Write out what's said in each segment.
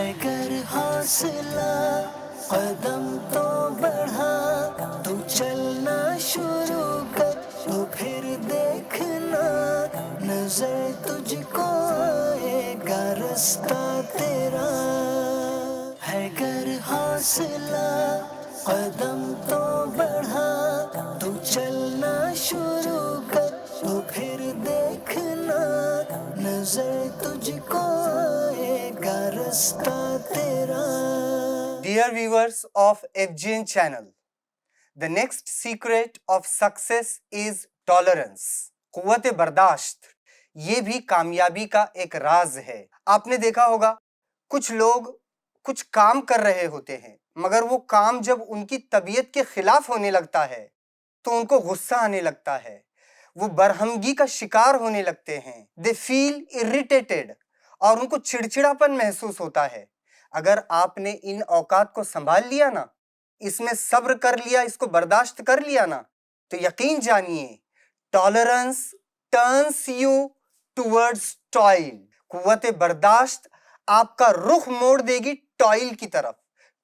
है गर हौसला कदम तो बढ़ा, तू चलना शुरू कर तो फिर देखना नजर तुझको आएगा रास्ता तेरा। है गर हौसला कदम तो बढ़ा, तू चलना शुरू कर तो फिर देखना नजर तुझको आएगा रास्ता तेरा। Dear viewers of FGN channel, the next secret of success is tolerance. कुव्वत बर्दाश्त ये भी कामयाबी का एक राज है। आपने देखा होगा कुछ लोग कुछ काम कर रहे होते हैं, मगर वो काम जब उनकी तबीयत के खिलाफ होने लगता है तो उनको गुस्सा आने लगता है, वो बरहमगी का शिकार होने लगते हैं। दे फील इरिटेटेड और उनको चिड़चिड़ापन महसूस होता है। अगर आपने इन औकात को संभाल लिया ना, इसमें सब्र कर लिया, इसको बर्दाश्त कर लिया ना, तो यकीन जानिए tolerance turns you towards toil. कुव्वत बर्दाश्त आपका रुख मोड़ देगी टॉयल की तरफ।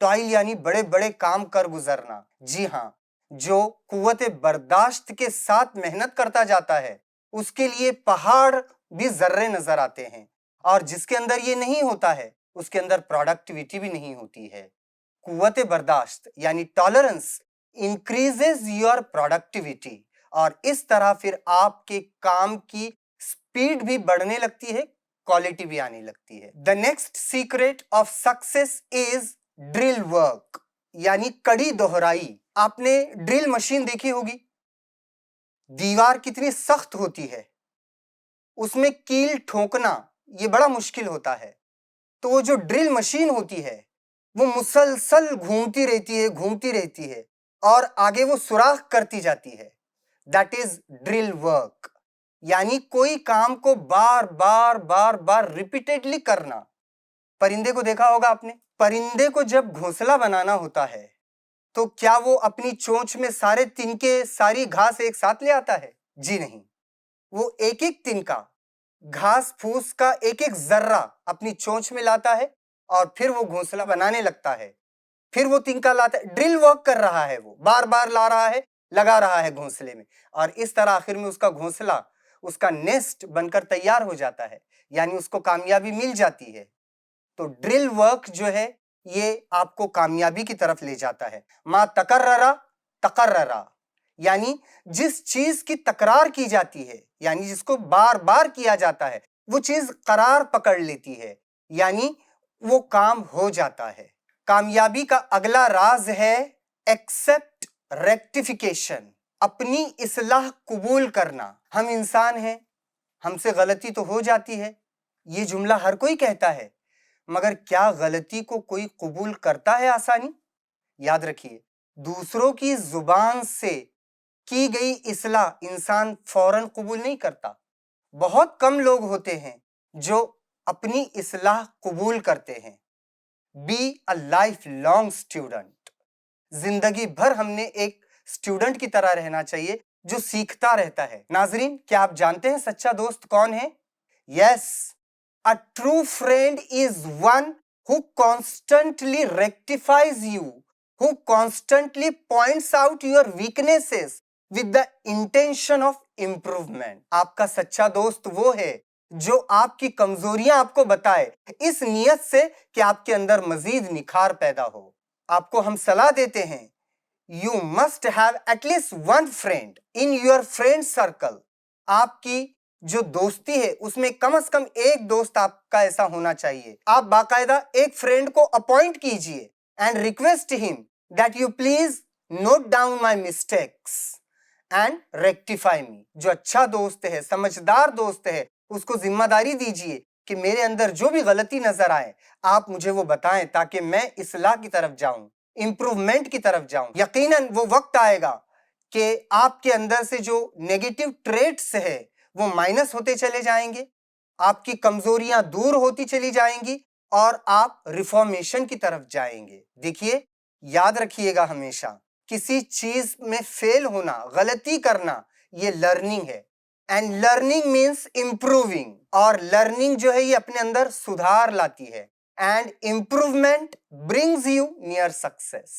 टॉयल यानी बड़े बड़े काम कर गुजरना। जी हाँ, जो कुव्वत बर्दाश्त के साथ मेहनत करता जाता है उसके लिए पहाड़ भी जर्रे नजर आते हैं, और जिसके अंदर ये नहीं होता है उसके अंदर प्रोडक्टिविटी भी नहीं होती है। कुव्वत बर्दाश्त यानी टॉलरेंस इंक्रीजेस योर प्रोडक्टिविटी, और इस तरह फिर आपके काम की स्पीड भी बढ़ने लगती है, क्वालिटी भी आने लगती है। The next secret of success is drill work यानी कड़ी दोहराई। आपने ड्रिल मशीन देखी होगी, दीवार कितनी सख्त होती है, उसमें कील ठोकना ये बड़ा मुश्किल होता है। तो वो जो ड्रिल मशीन होती है वो मुसलसल घूमती रहती है और आगे वो सुराख करती जाती है। दैट इज ड्रिल वर्क, यानी कोई काम को बार बार रिपीटेडली करना। परिंदे को देखा होगा आपने, परिंदे को जब घोंसला बनाना होता है तो क्या वो अपनी चोंच में सारे तिनके, सारी घास एक साथ ले आता है? जी नहीं, वो एक एक तिनका, घास फूस का एक एक जर्रा अपनी चोंच में लाता है और फिर वो घोंसला बनाने लगता है। फिर वो तिनका लाता है, ड्रिल वर्क कर रहा है, वो बार बार ला रहा है, लगा रहा है घोंसले में, और इस तरह आखिर में उसका घोंसला, उसका नेस्ट बनकर तैयार हो जाता है, यानी उसको कामयाबी मिल जाती है। तो ड्रिल वर्क जो है ये आपको कामयाबी की तरफ ले जाता है। मा तकर्ररा तकर्ररा, यानी जिस चीज की तकरार की जाती है, यानी जिसको बार बार किया जाता है, वो चीज करार पकड़ लेती है, यानी वो काम हो जाता है। कामयाबी का अगला राज है एक्सेप्ट रेक्टिफिकेशन, अपनी इस्लाह कबूल करना। हम इंसान हैं, हमसे गलती तो हो जाती है, ये जुमला हर कोई कहता है, मगर क्या गलती को कोई कबूल करता है आसानी? याद रखिए, दूसरों की जुबान से की गई इस्लाह इंसान फौरन कबूल नहीं करता। बहुत कम लोग होते हैं जो अपनी इस्लाह कबूल करते हैं। Be a life long student, जिंदगी भर हमने एक स्टूडेंट की तरह रहना चाहिए जो सीखता रहता है। नाजरीन, क्या आप जानते हैं सच्चा दोस्त कौन है? Yes, a true friend is one who constantly rectifies you, who constantly points out your weaknesses with the intention of improvement. आपका सच्चा दोस्त वो है जो आपकी कमजोरियां आपको बताए इस नियत से कि आपके अंदर मजीद निखार पैदा हो। आपको हम सलाह देते हैं, you must have at least one friend in your friend circle. आपकी जो दोस्ती है उसमें कम से कम एक दोस्त आपका ऐसा होना चाहिए। आप बाकायदा एक फ्रेंड को अपॉइंट कीजिए and request him that you please note down my mistakes and rectify me. जो अच्छा दोस्त है, समझदार दोस्त है, उसको जिम्मेदारी दीजिए कि मेरे अंदर जो भी गलती नजर आए आप मुझे वो बताएं ताकि मैं इस्लाह की तरफ जाऊं, इंप्रूवमेंट की तरफ जाऊं। यकीनन वो वक्त आएगा कि आपके अंदर से जो नेगेटिव ट्रेट्स है वो माइनस होते चले जाएंगे, आपकी कमजोरियां दूर होती चली जाएंगी और आप रिफॉर्मेशन की तरफ जाएंगे। देखिए, याद रखिएगा हमेशा, किसी चीज में फेल होना, गलती करना, ये लर्निंग है, एंड लर्निंग मीन्स इंप्रूविंग, और लर्निंग जो है ये अपने अंदर सुधार लाती है, and improvement brings you near success.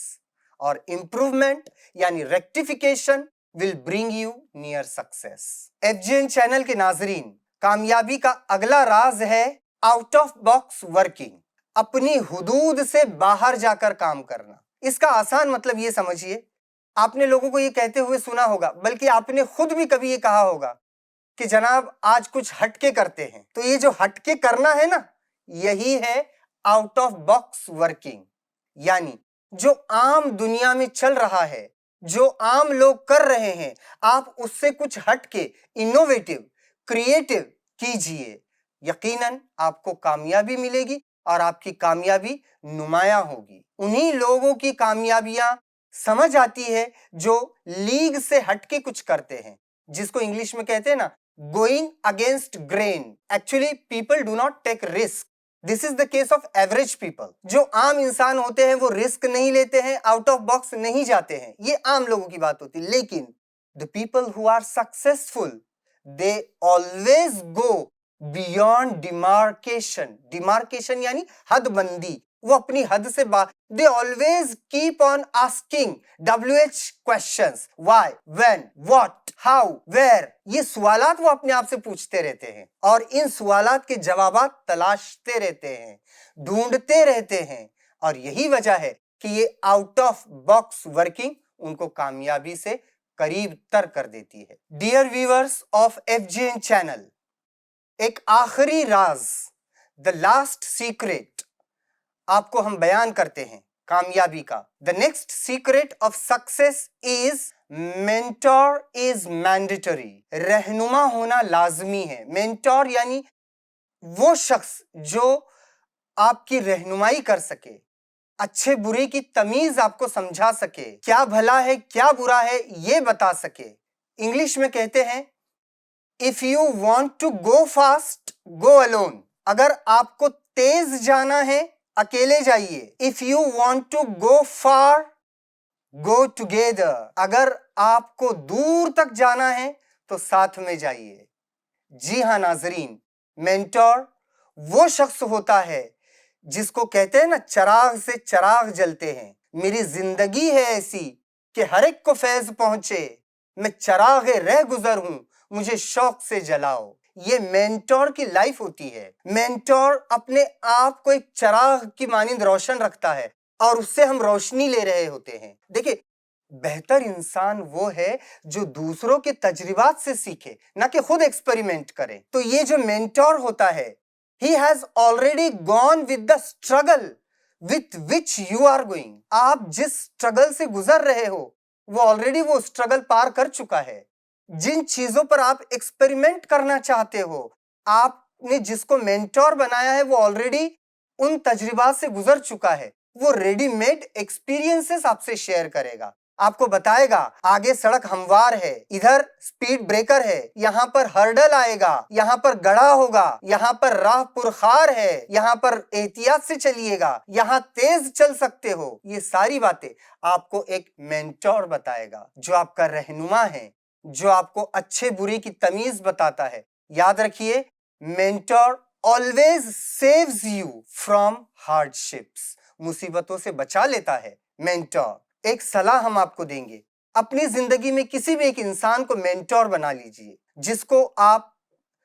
और improvement यानी rectification will bring you near success. FGN channel के नाजरीन, कामयाबी का अगला राज है आउट ऑफ बॉक्स वर्किंग, अपनी हुदूद से बाहर जाकर काम करना। इसका आसान मतलब ये समझिए, आपने लोगों को ये कहते हुए सुना होगा, बल्कि आपने खुद भी कभी ये कहा होगा कि जनाब आज कुछ हटके करते हैं। तो ये जो हटके करना है ना, यही है आउट ऑफ बॉक्स वर्किंग। यानी जो आम दुनिया में चल रहा है, जो आम लोग कर रहे हैं, आप उससे कुछ हटके इनोवेटिव, क्रिएटिव कीजिए। यकीनन आपको कामयाबी मिलेगी और आपकी कामयाबी नुमायां होगी। उन्हीं लोगों की कामयाबियां समझ आती है जो लीग से हटके कुछ करते हैं, जिसको इंग्लिश में कहते हैं ना going against grain. Actually people do not take risk. This is the case of average people. जो आम इंसान होते हैं वो रिस्क नहीं लेते हैं, आउट ऑफ बॉक्स नहीं जाते हैं, ये आम लोगों की बात होती है। लेकिन the people who are successful, they always go beyond demarcation. Demarcation यानी हदबंदी, वो अपनी हद से बाहर। They always keep on asking WH questions, why, when, what, how, where. ये सवालात वो अपने आप से पूछते रहते हैं और इन सवालात के जवाबात तलाशते रहते हैं, ढूंढते रहते हैं। और यही वजह है कि ये आउट ऑफ बॉक्स वर्किंग उनको कामयाबी से करीब तर कर देती है। Dear viewers of FGN channel, एक आखिरी राज, द लास्ट सीक्रेट आपको हम बयान करते हैं कामयाबी का। The next secret of success is mentor is mandatory. रहनुमा होना लाजमी है। मेंटोर यानी वो शख्स जो आपकी रहनुमाई कर सके, अच्छे बुरे की तमीज आपको समझा सके, क्या भला है क्या बुरा है ये बता सके। इंग्लिश में कहते हैं if you want to go fast go alone. अगर आपको तेज जाना है अकेले जाइए। If you want to go far go together. अगर आपको दूर तक जाना है तो साथ में जाइए। जी हाँ नाजरीन, मेंटोर वो शख्स होता है जिसको कहते हैं ना चराग से चराग जलते हैं। मेरी जिंदगी है ऐसी कि हर एक को फैज पहुंचे, मैं चराग रह गुजर हूं, मुझे शौक से जलाओ। ये मेंटोर की लाइफ होती है। मेंटोर अपने आप को एक चराग की मानिंद रोशन रखता है और उससे हम रोशनी ले रहे होते हैं। देखिए, बेहतर इंसान वो है जो दूसरों के तजर्बात से सीखे, ना कि खुद एक्सपेरिमेंट करे। तो ये जो मेंटोर होता है, he has already gone with the struggle with which you are going. आप जिस स्ट्रगल से गुजर रहे हो वो ऑलरेडी वो स्ट्रगल पार कर चुका है। जिन चीजों पर आप एक्सपेरिमेंट करना चाहते हो, आपने जिसको मेंटोर बनाया है वो ऑलरेडी उन तजर्बात से गुजर चुका है। वो रेडीमेड एक्सपीरियंसेस आपसे शेयर करेगा, आपको बताएगा आगे सड़क हमवार है, इधर स्पीड ब्रेकर है, यहाँ पर हर्डल आएगा, यहाँ पर गड़ा होगा, यहाँ पर राह पुरखार है, यहाँ पर एहतियात से चलिएगा, यहाँ तेज चल सकते हो। ये सारी बातें आपको एक मेंटोर बताएगा जो आपका रहनुमा है, जो आपको अच्छे बुरे की तमीज बताता है। याद रखिए, mentor always saves you from hardships. मुसीबतों से बचा लेता है मेंटोर। एक सलाह हम आपको देंगे, अपनी जिंदगी में किसी भी एक इंसान को मेंटोर बना लीजिए जिसको आप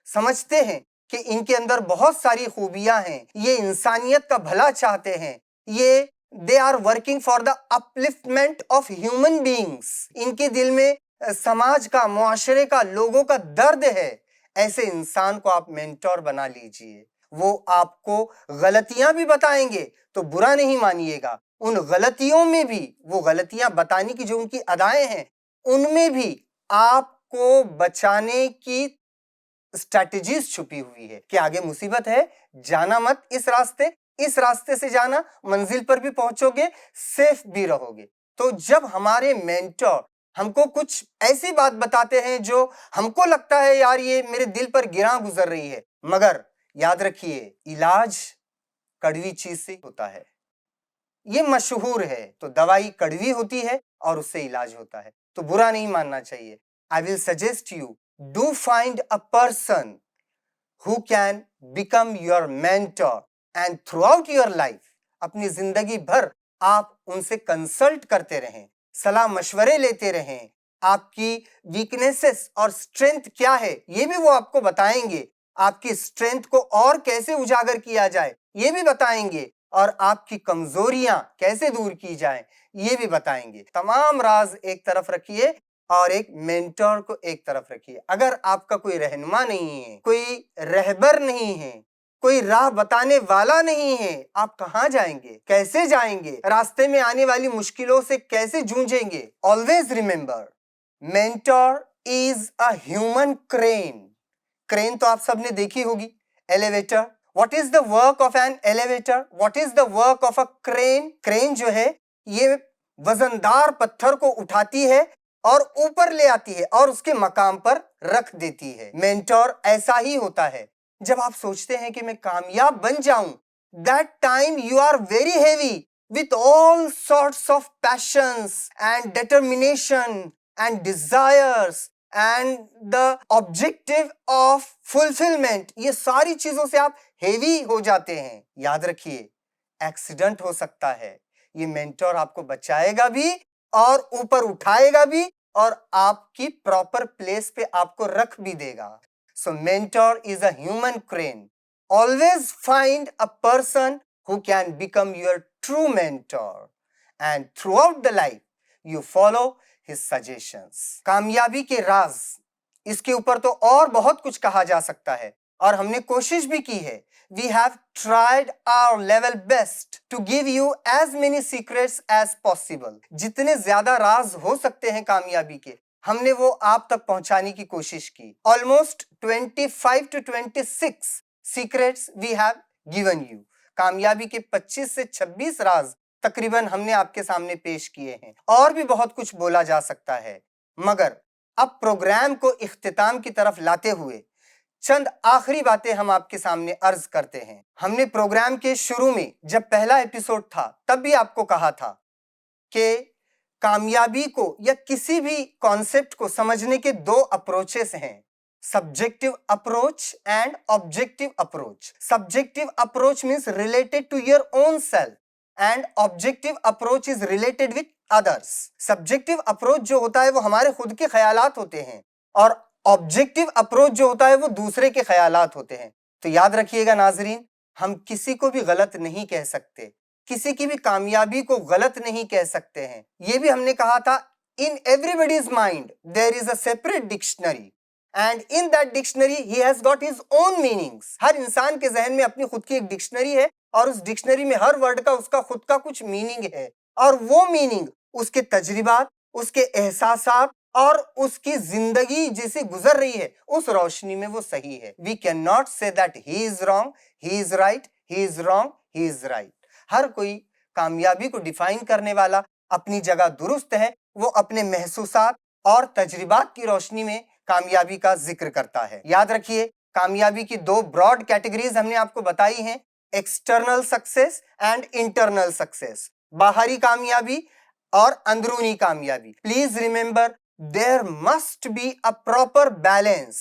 समझते हैं कि इनके अंदर बहुत सारी खूबियां हैं, ये इंसानियत का भला चाहते हैं, ये they are working for the upliftment of human beings. इनके दिल में समाज का, मुआशरे का, लोगों का दर्द है। ऐसे इंसान को आप मेंटोर बना लीजिए। वो आपको गलतियां भी बताएंगे तो बुरा नहीं मानिएगा, उन गलतियों में भी, वो गलतियां बताने की जो उनकी अदाएं हैं उनमें भी आपको बचाने की स्ट्रैटेजीज छुपी हुई है कि आगे मुसीबत है, जाना मत इस रास्ते से जाना, मंजिल पर भी पहुंचोगे, सेफ भी रहोगे। तो जब हमारे मेंटोर हमको कुछ ऐसी बात बताते हैं जो हमको लगता है यार ये मेरे दिल पर गिरा गुजर रही है, मगर याद रखिए इलाज कड़वी चीज से होता है, ये मशहूर है। तो दवाई कड़वी होती है और उससे इलाज होता है, तो बुरा नहीं मानना चाहिए। I will suggest you, do find a person who can become your mentor and through out your life, अपनी जिंदगी भर आप उनसे कंसल्ट करते रहें, सलाह मशवरे लेते रहें। आपकी वीकनेसेस और स्ट्रेंथ क्या है ये भी वो आपको बताएंगे, आपकी स्ट्रेंथ को और कैसे उजागर किया जाए ये भी बताएंगे, और आपकी कमजोरियां कैसे दूर की जाए ये भी बताएंगे। तमाम राज एक तरफ रखिए और एक मेंटर को एक तरफ रखिए। अगर आपका कोई रहनुमा नहीं है, कोई रहबर नहीं है, कोई राह बताने वाला नहीं है, आप कहां जाएंगे, कैसे जाएंगे, रास्ते में आने वाली मुश्किलों से कैसे जूझेंगे? Always remember, mentor is a human crane. Crane तो आप सबने देखी होगी, elevator. What is the work of an elevator? What is the work of a crane? Crane जो है ये वजनदार पत्थर को उठाती है और ऊपर ले आती है और उसके मकाम पर रख देती है। मेंटर ऐसा ही होता है। जब आप सोचते हैं कि मैं कामयाब बन जाऊं, that time you are very heavy with all sorts of passions and determination and desires and the objective of fulfillment। ये सारी चीजों से आप हेवी हो जाते हैं। याद रखिए, एक्सीडेंट हो सकता है, ये मेंटर आपको बचाएगा भी और ऊपर उठाएगा भी और आपकी प्रॉपर प्लेस पे आपको रख भी देगा। So mentor is a human crane. Always find a person who can become your true mentor, and throughout the life you follow his suggestions। कामयाबी के राज, इसके ऊपर तो और बहुत कुछ कहा जा सकता है और हमने कोशिश भी की है। We have tried our level best to give you as many secrets as possible। जितने ज्यादा राज हो सकते हैं कामयाबी के, हमने वो आप तक पहुंचाने की कोशिश की। Almost 25 to 26 secrets we have given you। कामयाबी के 25 से 26 राज तकरीबन हमने आपके सामने पेश किए हैं। और भी बहुत कुछ बोला जा सकता है, मगर अब प्रोग्राम को इख्तिताम की तरफ लाते हुए चंद आखिरी बातें हम आपके सामने अर्ज करते हैं। हमने प्रोग्राम के शुरू में जब पहला एपिसोड था तब भी आपको कहा था कि कामयाबी को या किसी भी कॉन्सेप्ट को समझने के दो अप्रोचेस हैं, subjective approach and objective approach. Subjective approach means related to your own self and objective approach is related with others. Subjective approach जो होता है वो हमारे खुद के ख्यालात होते हैं और ऑब्जेक्टिव अप्रोच जो होता है वो दूसरे के ख्यालात होते हैं। तो याद रखिएगा नाजरीन, हम किसी को भी गलत नहीं कह सकते, किसी की भी कामयाबी को गलत नहीं कह सकते हैं। ये भी हमने कहा था, in everybody's mind there is a separate dictionary and in that dictionary he has got his own meanings. हर इंसान के जहन में अपनी खुद की एक डिक्शनरी है और उस डिक्शनरी में हर वर्ड का उसका खुद का कुछ मीनिंग है और वो मीनिंग उसके तजर्बात, उसके एहसासात और उसकी जिंदगी जैसे गुजर रही है उस रोशनी में वो सही है। We can not say that he is wrong, he is right, he is wrong, he is right. हर कोई कामयाबी को डिफाइन करने वाला अपनी जगह दुरुस्त है, वो अपने महसूसात और तजर्बात की रोशनी में कामयाबी का जिक्र करता है। याद रखिए, कामयाबी की दो ब्रॉड कैटेगरीज हमने आपको बताई हैं, external success and internal success. बाहरी कामयाबी और अंदरूनी कामयाबी। Please remember, there must be a proper balance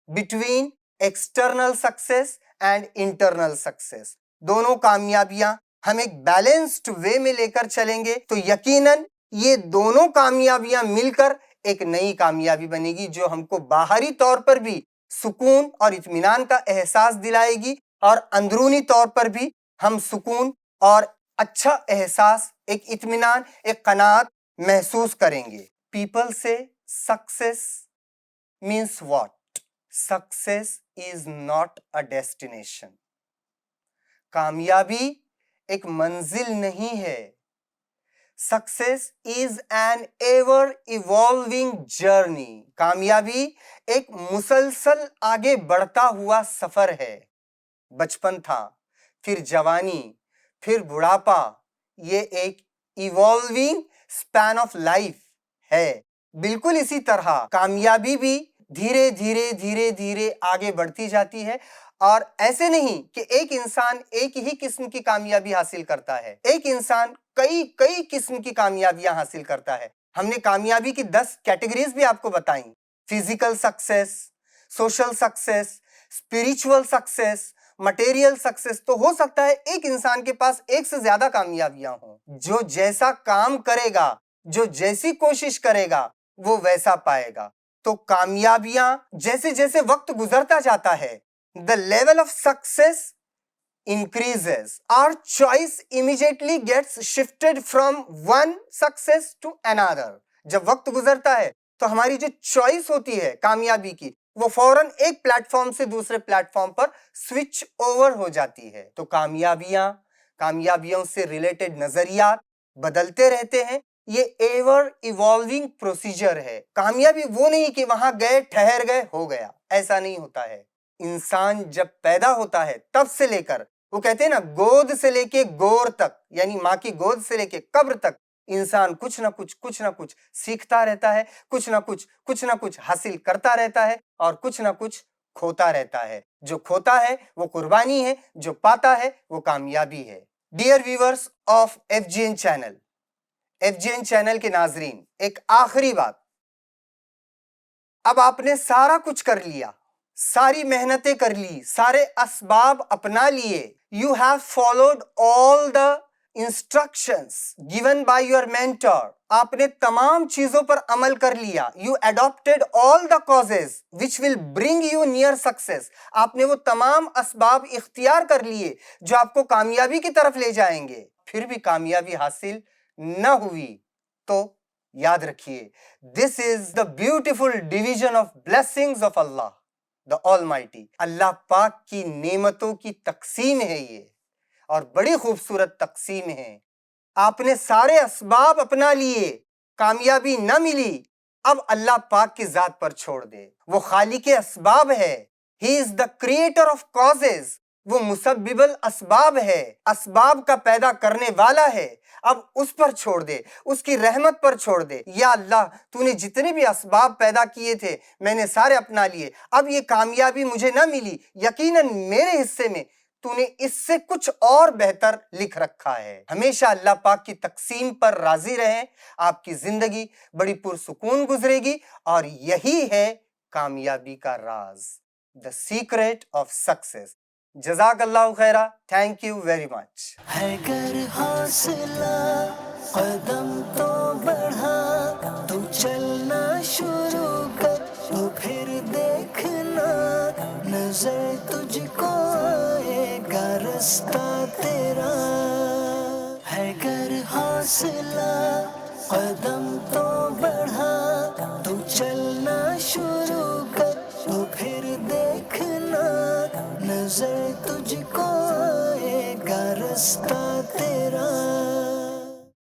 between external success and internal success। दोनों कामयाबियां हम एक बैलेंस्ड वे में लेकर चलेंगे तो यकीनन ये दोनों कामयाबियां मिलकर एक नई कामयाबी बनेगी जो हमको बाहरी तौर पर भी सुकून और इत्मीनान का एहसास दिलाएगी और अंदरूनी तौर पर भी हम सुकून और अच्छा एहसास, एक इत्मीनान, एक कनात महसूस करेंगे। People say success means what? Success is not a destination। कामयाबी एक मंजिल नहीं है। Success is an ever evolving journey। कामयाबी एक मुसलसल आगे बढ़ता हुआ सफर है। बचपन था, फिर जवानी, फिर बुढ़ापा, ये एक इवॉल्विंग स्पैन ऑफ लाइफ है। बिल्कुल इसी तरह कामयाबी भी धीरे धीरे धीरे धीरे आगे बढ़ती जाती है और ऐसे नहीं कि एक इंसान एक ही किस्म की कामयाबी हासिल करता है, एक इंसान कई कई किस्म की कामयाबियां हासिल करता है। हमने कामयाबी की 10 कैटेगरीज भी आपको बताई, physical success, social success, spiritual success, material success, तो हो सकता है एक इंसान के पास एक से ज्यादा कामयाबियां हों। जो जैसा काम करेगा, जो जैसी कोशिश करेगा, वो वैसा पाएगा। तो कामयाबियां जैसे जैसे वक्त गुजरता जाता है, the level of success increases. Our choice immediately gets shifted from one success to another. जब वक्त गुजरता है तो हमारी जो चॉइस होती है कामयाबी की, वो फौरन एक प्लेटफॉर्म से दूसरे प्लेटफॉर्म पर स्विच ओवर हो जाती है। तो कामयाबियों से रिलेटेड नजरियात बदलते रहते हैं। ये एवर इवॉल्विंग प्रोसीजर है। कामयाबी वो नहीं कि वहां गए, ठहर गए, हो गया, ऐसा नहीं होता है। इंसान जब पैदा होता है तब से लेकर, वो कहते हैं ना, गोद से लेके गोर तक, यानी माँ की गोद से लेके कब्र तक इंसान कुछ ना कुछ सीखता रहता है, कुछ ना कुछ हासिल करता रहता है और कुछ ना कुछ खोता रहता है। जो खोता है वो कुर्बानी है, जो पाता है वो कामयाबी है। Dear viewers of FGN channel, FGN channel के नाजरीन, एक आखिरी बात, अब आपने सारा कुछ कर लिया, सारी मेहनतें कर ली, सारे असबाब अपना लिए, you have followed all the instructions given by your mentor, आपने तमाम चीजों पर अमल कर लिया, you adopted all the causes which will bring you near success, आपने वो तमाम असबाब इख्तियार कर लिए जो आपको कामयाबी की तरफ ले जाएंगे, फिर भी कामयाबी हासिल न हुई, तो याद रखिए, this is the beautiful division of blessings of Allah the almighty. अल्लाह पाक की नेमतों की तकसीम है ये, और बड़ी खूबसूरत तकसीम है। आपने सारे असबाब अपना लिए, कामयाबी न मिली, अब अल्लाह पाक की जात पर छोड़ दे। वो खालिक असबाब है, he is the creator of causes, वो मुसब्बिबुल असबाब है, असबाब का पैदा करने वाला है। अब उस पर छोड़ दे, उसकी रहमत पर छोड़ दे। या अल्लाह, तूने जितने भी असबाब पैदा किए थे मैंने सारे अपना लिए, अब ये कामयाबी मुझे ना मिली, यकीनन मेरे हिस्से में तूने इससे कुछ और बेहतर लिख रखा है। हमेशा अल्लाह पाक की तकसीम पर राजी रहें, आपकी जिंदगी बड़ी पुरसुकून गुजरेगी, और यही है कामयाबी का राज, द सीक्रेट ऑफ सक्सेस। जज़ाकल्लाहु खैरा, थैंक यू वेरी मच। है गर हौसला कदम तो बढ़ा, तू चलना शुरू कर, तो फिर देखना नजर तुझको आएगा रास्ता तेरा। है गर हौसला कदम तो बढ़ा, तू चलना शुरू कर, तो फिर देखना नजर तुझको आएगा रास्ता तेरा।